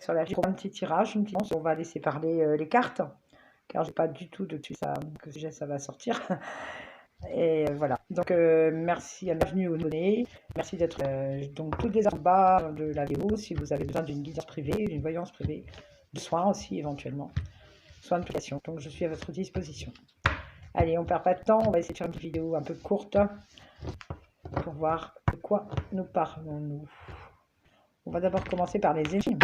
sur la un petit tirage, on va laisser parler les cartes, car j'ai pas du tout de que ça va sortir. Et voilà, donc merci à bienvenue aux données, merci d'être donc toutes les en bas de la vidéo si vous avez besoin d'une guidance privée, d'une voyance privée, de soins aussi éventuellement, soins de application. Donc je suis à votre disposition. Allez, on perd pas de temps, on va essayer de faire une vidéo un peu courte pour voir de quoi nous parlons-nous. On va d'abord commencer par les énergies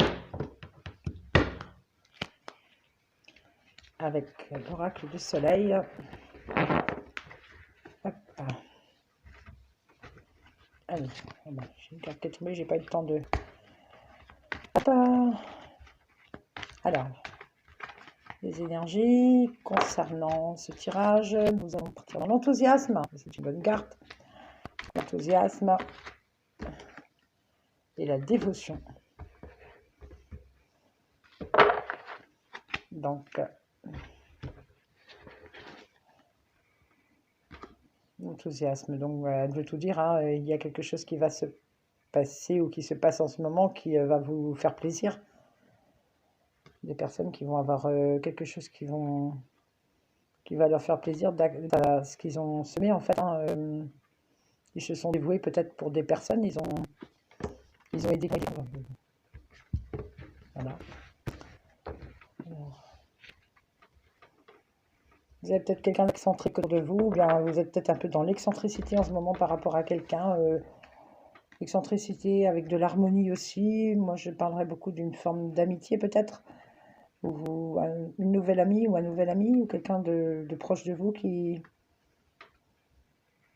avec l'oracle du soleil. Hop. Allez, j'ai une carte qui est tombée, j'ai pas eu le temps de... Hop. Alors, les énergies concernant ce tirage, nous allons partir dans l'enthousiasme, c'est une bonne carte. L'enthousiasme et la dévotion. Donc, l'enthousiasme, donc elle veut tout dire, hein, il y a quelque chose qui va se passer ou qui se passe en ce moment qui va vous faire plaisir. Des personnes qui vont avoir quelque chose qui va leur faire plaisir à ce qu'ils ont semé en fait. Hein, ils se sont dévoués peut-être pour des personnes, ils ont aidé. Voilà. Alors, vous avez peut-être quelqu'un d'excentrique autour de vous, ou bien vous êtes peut-être un peu dans l'excentricité en ce moment par rapport à quelqu'un. Excentricité avec de l'harmonie aussi. Moi, je parlerais beaucoup d'une forme d'amitié peut-être. Ou une nouvelle amie ou un nouvel ami, ou quelqu'un de proche de vous qui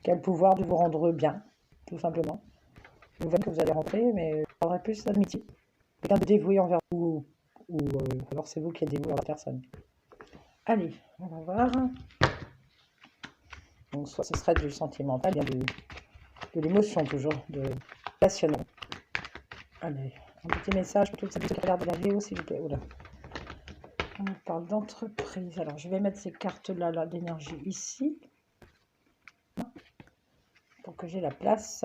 a le pouvoir de vous rendre bien, tout simplement. Nouvelle que vous allez rentrer, mais je parlerais plus d'amitié. Quelqu'un de dévoué envers vous, ou alors c'est vous qui êtes dévoué envers la personne. Allez, on va voir. Donc soit ce serait du sentimental, bien de l'émotion toujours, de passionnant. Allez, un petit message pour toutes celles qui regardent la vidéo, s'il vous plaît. Oula. On parle d'entreprise. Alors, je vais mettre ces cartes-là d'énergie ici, pour que j'ai la place.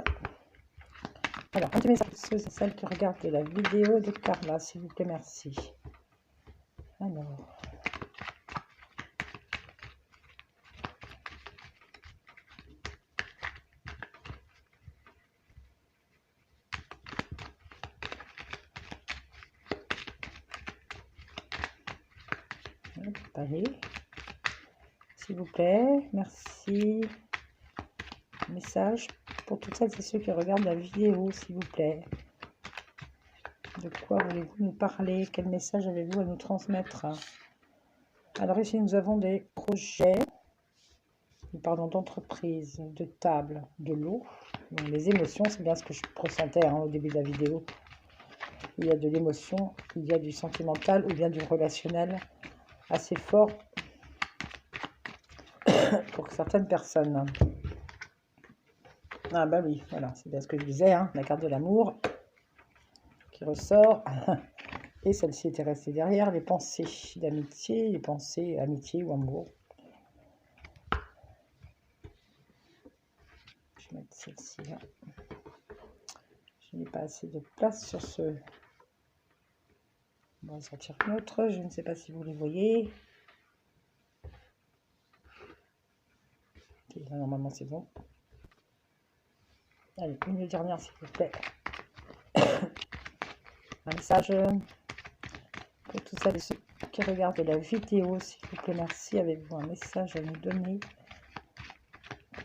Alors, un petit message pour celles qui regardent la vidéo de Carla, s'il vous plaît, merci. Alors... Allez, s'il vous plaît, merci. Message pour toutes celles et ceux qui regardent la vidéo, s'il vous plaît. De quoi voulez-vous nous parler? Quel message avez-vous à nous transmettre? Alors ici, nous avons des projets. Nous parlons d'entreprise, de table, de l'eau. Donc les émotions, c'est bien ce que je ressentais hein, au début de la vidéo. Il y a de l'émotion, il y a du sentimental ou bien du relationnel assez fort pour certaines personnes. Ah bah oui, voilà, c'est bien ce que je disais, hein, la carte de l'amour qui ressort. Et celle-ci était restée derrière, les pensées d'amitié, les pensées amitié ou amour. Je vais mettre celle-ci là. Je n'ai pas assez de place sur ce... On va sortir une autre, je ne sais pas si vous les voyez. Okay, là, normalement c'est bon. Allez, une dernière s'il vous plaît. Un message pour tous celles et ceux qui regardent la vidéo, s'il vous plaît, merci. Avez-vous un message à nous donner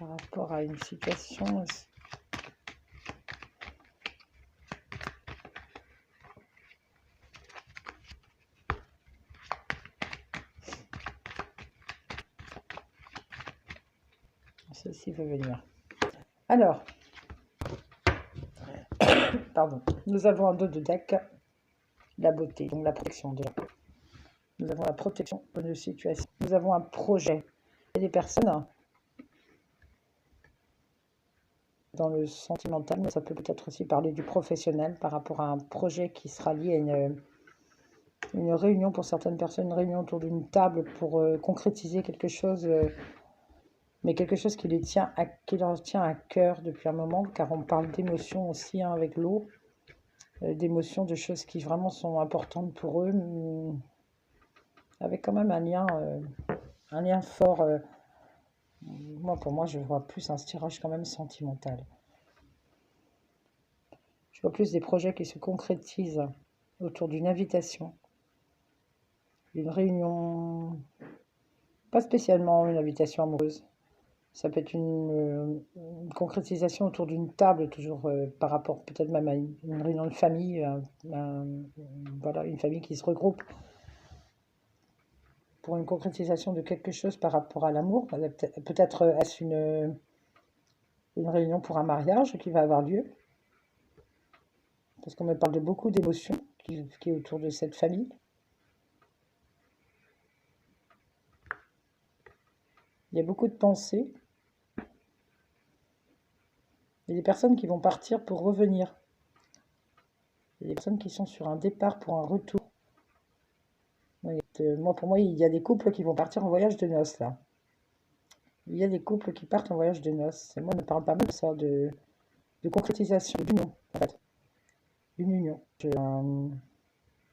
par rapport à une situation? Ceci veut venir. Alors, pardon, nous avons un dos de deck, la beauté, donc la protection de la... Nous avons la protection de nos situations. Nous avons un projet. Il y a des personnes dans le sentimental, mais ça peut peut-être aussi parler du professionnel par rapport à un projet qui sera lié à une réunion pour certaines personnes, une réunion autour d'une table pour concrétiser quelque chose, mais quelque chose qui leur tient à cœur depuis un moment, car on parle d'émotion aussi hein, avec l'eau. d'émotions, de choses qui vraiment sont importantes pour eux, avec quand même un lien fort. Pour moi, je vois plus un tirage quand même sentimental. Je vois plus des projets qui se concrétisent autour d'une invitation, d'une réunion, pas spécialement une invitation amoureuse. Ça peut être une concrétisation autour d'une table, toujours par rapport peut-être même à une réunion de famille, voilà, une famille qui se regroupe pour une concrétisation de quelque chose par rapport à l'amour. Peut-être est-ce une réunion pour un mariage qui va avoir lieu, parce qu'on me parle de beaucoup d'émotions qui est autour de cette famille. Il y a beaucoup de pensées. Il y a des personnes qui vont partir pour revenir. Il y a des personnes qui sont sur un départ pour un retour. Pour moi, il y a des couples qui vont partir en voyage de noces, là. Il y a des couples qui partent en voyage de noces. Et moi, on me parle pas mal de ça, de concrétisation, d'union, en fait. Une union, de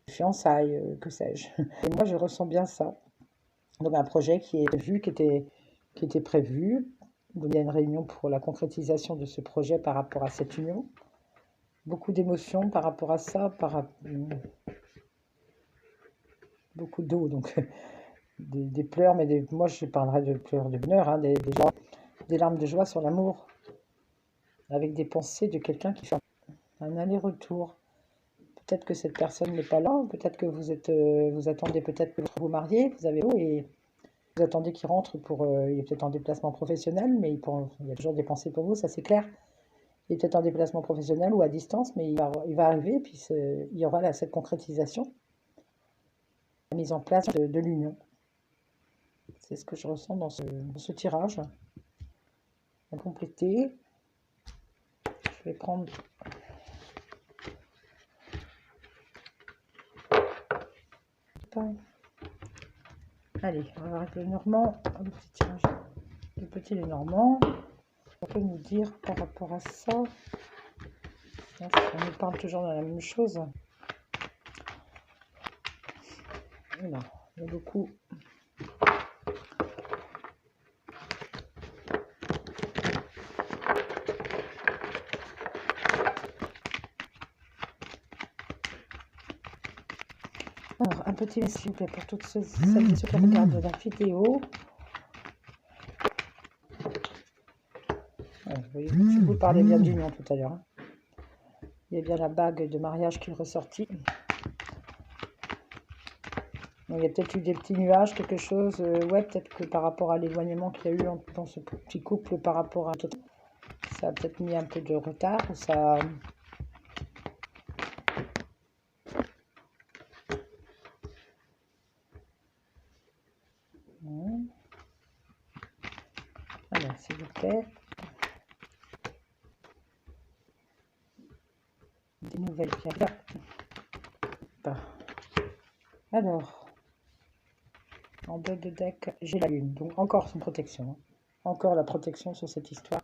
fiançailles, que sais-je. Et moi, je ressens bien ça. Donc, un projet qui est prévu, qui était prévu. Donc, il y a une réunion pour la concrétisation de ce projet par rapport à cette union. Beaucoup d'émotions par rapport à ça, beaucoup d'eau, donc des pleurs, mais moi je parlerai de pleurs de bonheur, hein, des larmes de joie sur l'amour, avec des pensées de quelqu'un qui fait un aller-retour. Peut-être que cette personne n'est pas là, peut-être que vous attendez peut-être que vous mariez, vous avez et vous attendez qu'il rentre il est peut-être en déplacement professionnel, mais il y a toujours des pensées pour vous, ça c'est clair. Il est peut-être en déplacement professionnel ou à distance, mais il va arriver, puis il y aura cette concrétisation, la mise en place de l'union. C'est ce que je ressens dans ce tirage. À compléter, je vais prendre allez, on va voir avec le Normand, le petit tirage, le petit Lenormand. On peut nous dire par rapport à ça. On nous parle toujours de la même chose. Alors, il y a beaucoup. Alors, un petit message s'il vous plaît pour toutes celles et ceux qui regardent la vidéo. Ouais, vous voyez, je vous parlais bien d'union tout à l'heure. Hein. Il y a bien la bague de mariage qui est ressortie. Donc, il y a peut-être eu des petits nuages, quelque chose. Ouais, peut-être que par rapport à l'éloignement qu'il y a eu dans ce petit couple par rapport à ça a peut-être mis un peu de retard. Ça. Alors, s'il vous plaît. Des nouvelles pierres. Alors, en dos de deck, j'ai la lune. Donc, encore son protection. Hein. Encore la protection sur cette histoire.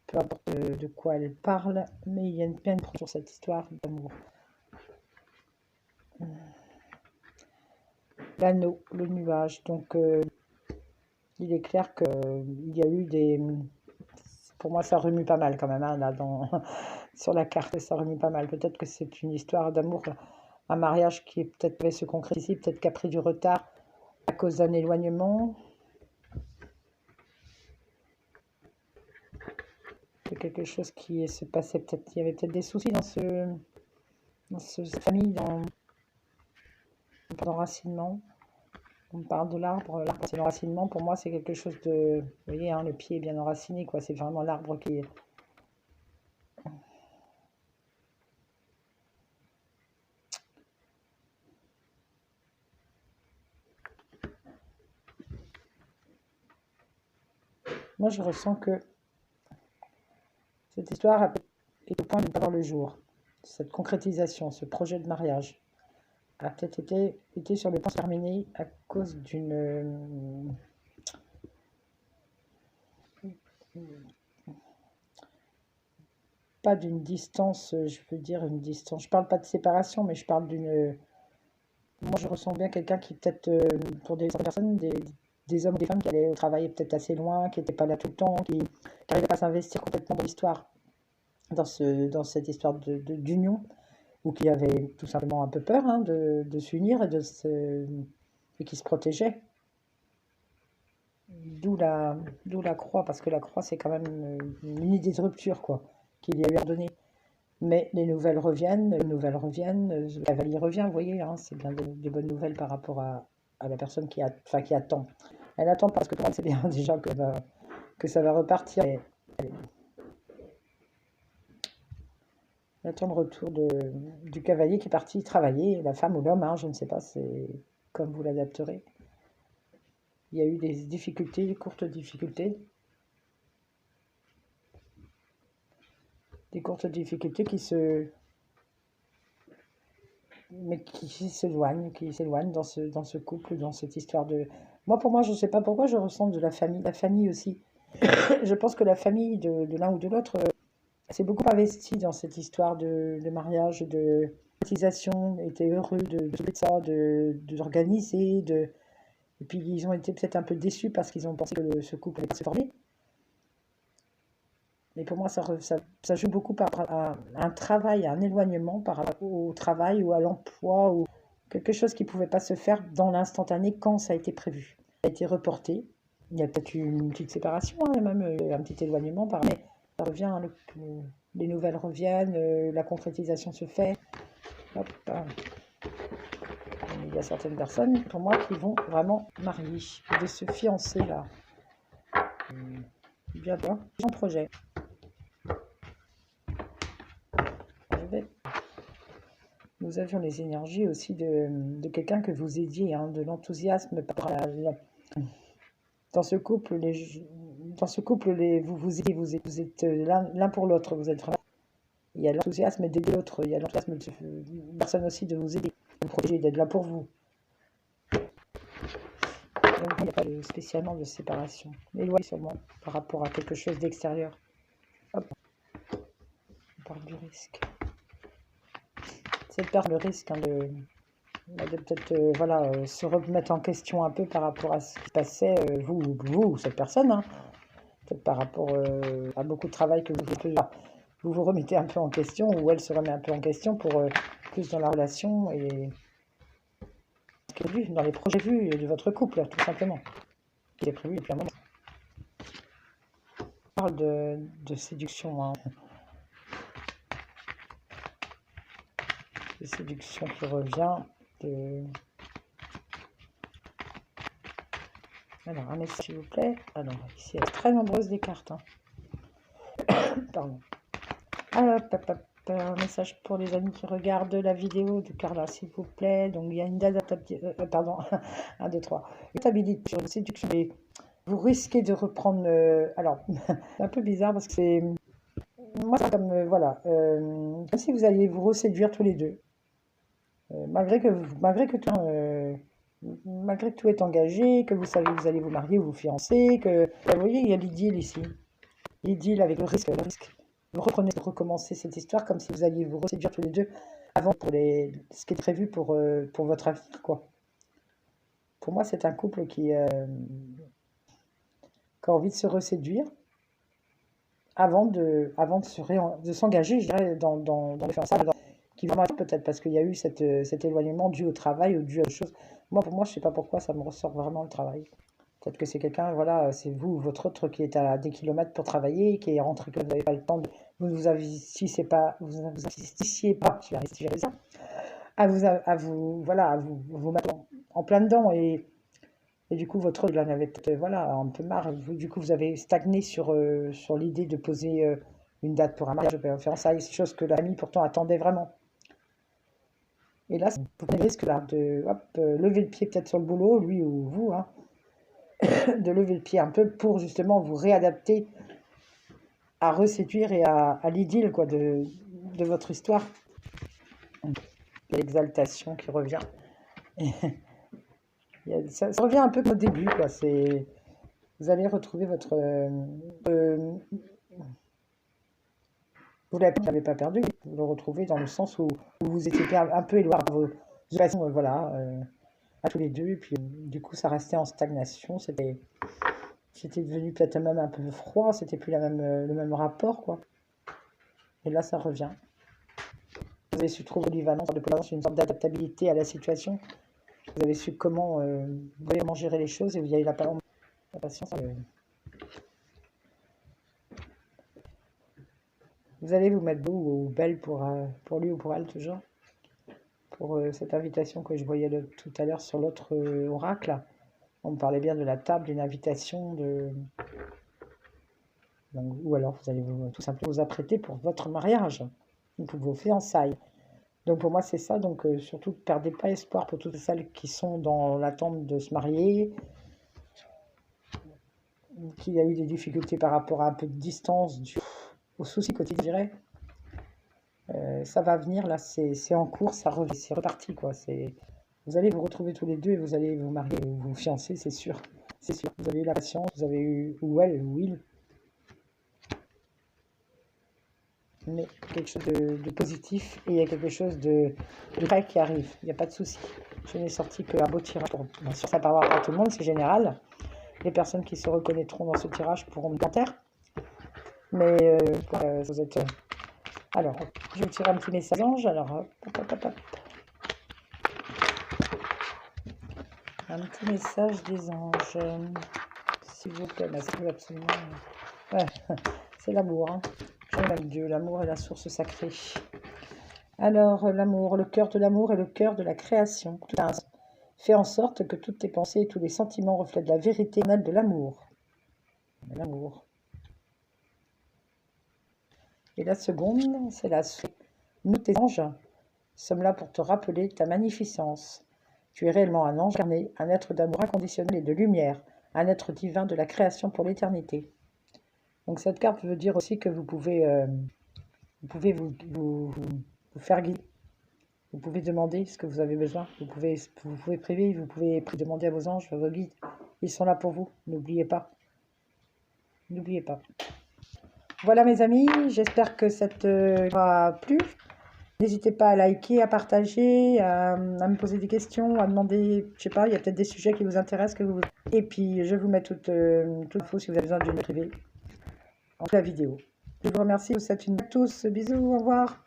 Peu importe de quoi elle parle, mais il y a une peine sur cette histoire d'amour. L'anneau, le nuage. Donc, il est clair qu'il y a eu des... Pour moi, ça remue pas mal quand même, hein, là, sur la carte, ça remue pas mal. Peut-être que c'est une histoire d'amour, un mariage qui peut-être va se concrétiser, peut-être qu'a pris du retard à cause d'un éloignement. C'est quelque chose qui se passait peut-être, il y avait peut-être des soucis dans cette famille, dans l'enracinement. On parle de l'arbre, c'est l'enracinement, pour moi c'est quelque chose de, vous voyez, hein, le pied est bien enraciné, quoi, c'est vraiment l'arbre qui est... Moi je ressens que cette histoire est au point de ne pas voir le jour. Cette concrétisation, ce projet de mariage a peut-être été sur le point de se terminer à cause d'une... pas d'une distance, je veux dire une distance. Je parle pas de séparation, mais je parle d'une. Moi, je ressens bien quelqu'un qui peut-être, pour des personnes, des hommes ou des femmes qui allaient au travail peut-être assez loin, qui n'étaient pas là tout le temps, qui n'arrivaient pas à s'investir complètement dans l'histoire, dans cette histoire d'union, ou qui avaient tout simplement un peu peur hein, de s'unir et qui se protégeaient. D'où la croix, parce que la croix, c'est quand même une idée de rupture, quoi, qu'il y a eu à donner. Mais les nouvelles reviennent, le cavalier revient, vous voyez, hein, c'est bien des bonnes nouvelles par rapport à la personne qui attend. Elle attend parce que pour elle, c'est bien déjà que ça va repartir. Elle attend le retour du cavalier qui est parti travailler, la femme ou l'homme, hein, je ne sais pas, c'est comme vous l'adapterez. Il y a eu des difficultés, des courtes difficultés. Des courtes difficultés qui s'éloignent dans ce couple, dans cette histoire de... Moi, pour moi, je ne sais pas pourquoi je ressens de la famille aussi. Je pense que la famille de l'un ou de l'autre s'est beaucoup investie dans cette histoire de mariage, de cotisation, était heureux de ça, d'organiser, et puis ils ont été peut-être un peu déçus parce qu'ils ont pensé que ce couple allait pas se former. Mais pour moi, ça joue beaucoup par rapport à un travail, à un éloignement par rapport au travail ou à l'emploi ou quelque chose qui ne pouvait pas se faire dans l'instantané quand ça a été prévu. Ça a été reporté. Il y a peut-être eu une petite séparation, hein, même un petit éloignement, mais ça revient, les nouvelles reviennent, la concrétisation se fait. Hop, hein. Il y a certaines personnes, pour moi, qui vont vraiment marier, de se fiancer là. Bientôt, en projet. Nous avions les énergies aussi de quelqu'un que vous aidiez, hein, de l'enthousiasme dans ce couple. Vous vous aidez, vous êtes l'un pour l'autre. Vous êtes vraiment. Il y a l'enthousiasme d'aider l'autre. Il y a l'enthousiasme de personne aussi de vous aider, de vous protéger, d'être là pour vous. Donc, il n'y a pas spécialement de séparation. Mais loin sûrement par rapport à quelque chose d'extérieur. Hop. On parle du risque. Cette perte de risque hein, de peut-être se remettre en question un peu par rapport à ce qui se passait, vous cette personne, hein, peut-être par rapport à beaucoup de travail que vous faites, vous remettez un peu en question, ou elle se remet un peu en question pour plus dans la relation et ce qui est vu, dans les projets vus de votre couple, tout simplement, qui est prévu depuis un moment. On parle de séduction, hein. De séduction qui revient. Alors, un message s'il vous plaît. Alors, ici, il y a très nombreuses des cartes. Hein. Pardon. Un message pour les amis qui regardent la vidéo de Carla, s'il vous plaît. Donc, il y a une date pardon, 1, 2, 3. Une stabilité sur une séduction. Et vous risquez de reprendre... alors, c'est un peu bizarre parce que c'est... Moi, c'est comme... comme si vous alliez vous reséduire tous les deux. Malgré que tout est engagé, que vous savez que vous allez vous marier ou vous fiancer, que vous voyez, il y a l'idylle ici. L'idylle avec le risque. Vous reprenez, recommencer cette histoire comme si vous alliez vous reséduire tous les deux avant pour ce qui est prévu pour votre avenir, quoi. Pour moi, c'est un couple qui a envie de se reséduire avant de s'engager, je dirais, dans les fiançailles. Qui va peut-être parce qu'il y a eu cet éloignement dû au travail ou dû à autre chose. Moi, pour moi, je ne sais pas pourquoi ça me ressort vraiment le travail. Peut-être que c'est quelqu'un, voilà, c'est vous, votre autre qui est à des kilomètres pour travailler, qui est rentré, que vous n'avez pas le temps, vous ne vous investissiez pas, je vais dire ça, à vous mettre en plein dedans et du coup, votre autre, il en avait peut-être, un peu marre. Du coup, vous avez stagné sur l'idée de poser une date pour un mariage, un fiançailles, chose que la famille pourtant attendait vraiment. Et là, vous prenez le risque là, de lever le pied peut-être sur le boulot, lui ou vous, hein, de lever le pied un peu pour justement vous réadapter à reséduire et à l'idylle quoi, de votre histoire. L'exaltation qui revient. Ça revient un peu comme au début. Quoi. Vous allez retrouver votre... Vous ne l'avez pas perdu, vous le retrouvez dans le sens où vous étiez un peu éloigné de vos relations, voilà, à tous les deux, et puis du coup ça restait en stagnation, c'était devenu peut-être même un peu froid, c'était plus le même rapport, quoi. Et là ça revient. Vous avez su trouver polyvalence, une sorte d'adaptabilité à la situation. Vous avez su comment, vraiment gérer les choses, et vous avez la patience. Vous allez vous mettre beau ou belle pour lui ou pour elle, toujours. Pour cette invitation que je voyais tout à l'heure sur l'autre oracle. On me parlait bien de la table, d'une invitation, donc, ou alors vous allez tout simplement vous apprêter pour votre mariage, ou pour vos fiançailles. Donc pour moi c'est ça, donc surtout ne perdez pas espoir pour toutes celles qui sont dans l'attente de se marier, qui a eu des difficultés par rapport à un peu de distance, aux soucis quotidiens. Ça va venir, là c'est en cours, c'est reparti, quoi. Vous allez vous retrouver tous les deux et vous allez vous marier ou vous fiancer, c'est sûr. C'est sûr. Vous avez eu la patience, vous avez eu, ou elle, ou il. Mais quelque chose de positif, et il y a quelque chose de vrai qui arrive. Il n'y a pas de souci. Je n'ai sorti qu'un beau tirage. Bien sûr, ça parlera pas à tout le monde, c'est général. Les personnes qui se reconnaîtront dans ce tirage pourront me commenter. Mais vous êtes... alors, je vais tirer un petit message ange. Alors, hop. Un petit message des anges, s'il vous plaît. Bah, c'est absolument... ouais, c'est l'amour, hein. J'aime Dieu, l'amour est la source sacrée. Alors, l'amour, le cœur de l'amour est le cœur de la création. Fais en sorte que toutes tes pensées et tous les sentiments reflètent la vérité de l'amour. L'amour. Et la seconde, c'est la suite. Nous, tes anges, sommes là pour te rappeler ta magnificence. Tu es réellement un ange incarné, un être d'amour inconditionnel et de lumière, un être divin de la création pour l'éternité. Donc cette carte veut dire aussi que vous pouvez vous faire guider. Vous pouvez demander ce que vous avez besoin. Vous pouvez prier, vous pouvez demander à vos anges, à vos guides. Ils sont là pour vous. N'oubliez pas. N'oubliez pas. Voilà mes amis, j'espère que ça t'aura plu. N'hésitez pas à liker, à partager, à me poser des questions, à demander, je sais pas, il y a peut-être des sujets qui vous intéressent. Et puis, je vous mets toute info si vous avez besoin d'une privée en la vidéo. Je vous remercie, je vous souhaite une à tous. Bisous, au revoir.